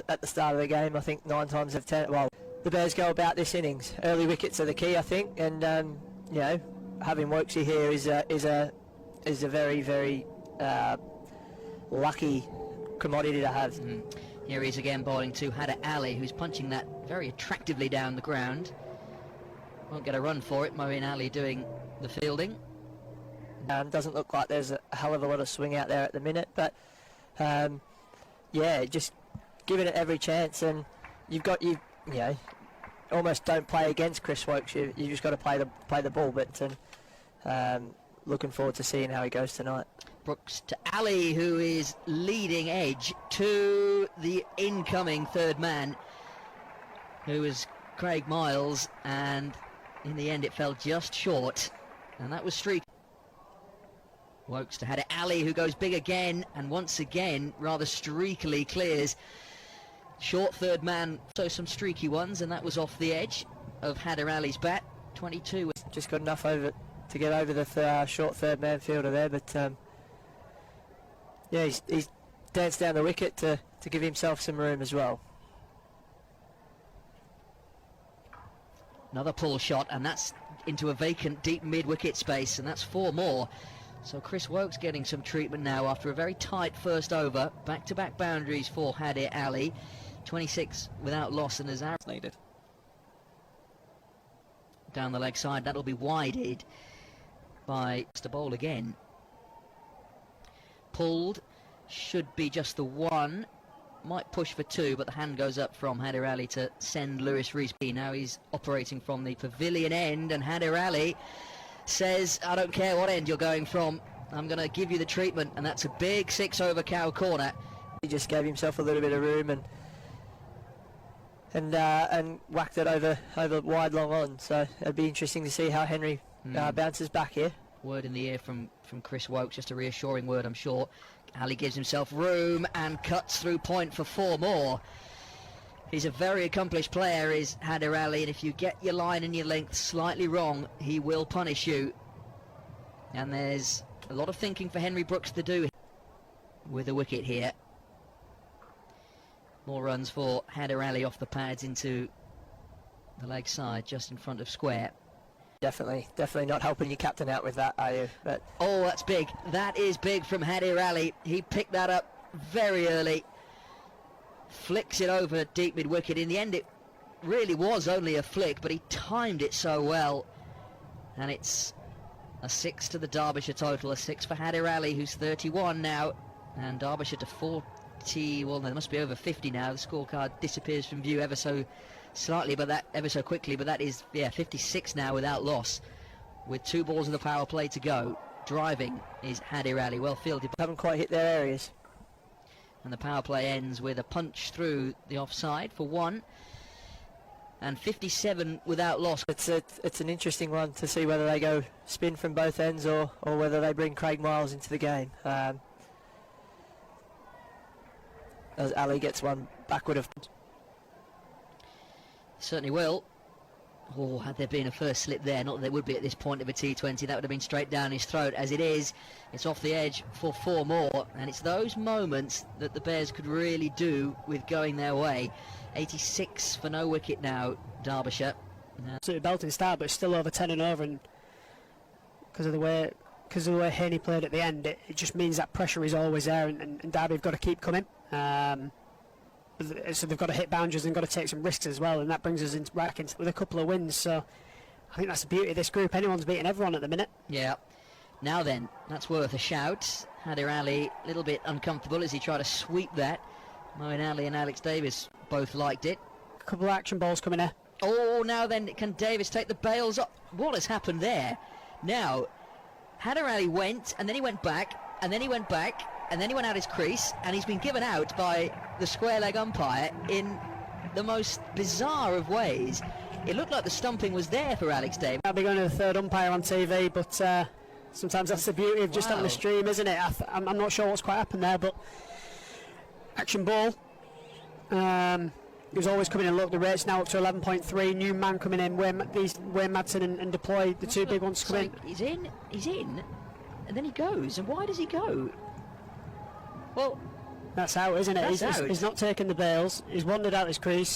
at the start of the game. I think 9 times out of 10. Well, the Bears go about this innings. Early wickets are the key, I think, and you know, having Woakesy here is a very, very lucky commodity to have. Here he is again bowling to Haider Ali, who's punching that very attractively down the ground. Won't get a run for it. Haider Ali doing the fielding. Doesn't look like there's a hell of a lot of swing out there at the minute, but yeah, just giving it every chance. And you know, almost don't play against Chris Woakes. You just got to play the ball. But looking forward to seeing how he goes tonight. Brooks to Ali, who is leading edge to the incoming third man, who is Craig Miles, and in the end it fell just short, and that was streak. Woakes to Haider Ali, who goes big again, and once again rather streakily clears. Short third man, so some streaky ones, and that was off the edge of Haider Ali's bat. 22. Just got enough over to get over the short third man fielder there, but yeah, he's danced down the wicket to give himself some room as well. Another pull shot, and that's into a vacant deep mid-wicket space, and that's 4 more. So Chris Woakes getting some treatment now after a very tight first over. Back-to-back boundaries for Haider Ali. 26 without loss, and as needed. Down the leg side, that'll be wided by Mr. Bowl again. Pulled, should be just the 1. Might push for 2, but the hand goes up from Haider Ali to send Lewis Rees. Now he's operating from the pavilion end, and Haider Ali says, I don't care what end you're going from, I'm going to give you the treatment, and that's a big 6 over cow corner. He just gave himself a little bit of room and whacked it over wide long on, so it'd be interesting to see how Henry bounces back here. Word in the ear from Chris Woakes, just a reassuring word, I'm sure. Ali gives himself room and cuts through point for 4 more. He's a very accomplished player, is Haider Ali, and if you get your line and your length slightly wrong, he will punish you. And there's a lot of thinking for Henry Brooks to do with a wicket here. More runs for Haider Ali off the pads into the leg side, just in front of square. Definitely not helping your captain out with that, are you? But oh, that's big. That is big from Haider Ali. He picked that up very early. Flicks it over deep mid-wicket. In the end, it really was only a flick, but he timed it so well. And it's a 6 to the Derbyshire total, a 6 for Haider Ali, who's 31 now, and Derbyshire to 40. Well, they must be over 50 now. The scorecard disappears from view ever so slightly, but that ever so quickly. But that is 56 now without loss, with 2 balls of the power play to go. Driving is Haider Ali, well fielded. Haven't quite hit their areas. And the power play ends with a punch through the offside for 1, and 57 without loss. It's an interesting one to see whether they go spin from both ends or whether they bring Craig Miles into the game. As Ali gets one backward of. Certainly will. Oh, had there been a first slip there, not that there would be at this point of a T20, that would have been straight down his throat. As it is, it's off the edge for 4 more, and it's those moments that the Bears could really do with going their way. 86 for no wicket now, Derbyshire. Absolutely belting start, but still over 10 and over, and because of the way Haney played at the end, it just means that pressure is always there, and Derby have got to keep coming. So they've got to hit boundaries and got to take some risks as well, and that brings us back into with a couple of wins. So I think that's the beauty of this group. Anyone's beating everyone at the minute. Yeah. Now then, that's worth a shout. Haider Ali a little bit uncomfortable as he tried to sweep that. Haider Ali and Alex Davis both liked it. A couple of action balls coming there. Oh, now then, can Davis take the bails up? What has happened there? Now, Haider Ali went, and then he went back, and then he went back, and then he went out his crease, and he's been given out by the square leg umpire in the most bizarre of ways. It looked like the stumping was there for Alex Davis. I'll be going to the third umpire on TV, but sometimes that's the beauty of just having a stream, isn't it? I'm not sure what's quite happened there, but action ball. He was always coming in. Look, the rate's now up to 11.3. New man coming in. Wayne Madsen and Deploy, the 2 big ones to come in. He's in, and then he goes. And why does he go? Well, That's out, isn't it? That's He's out. not taken the bails. He's wandered out his crease.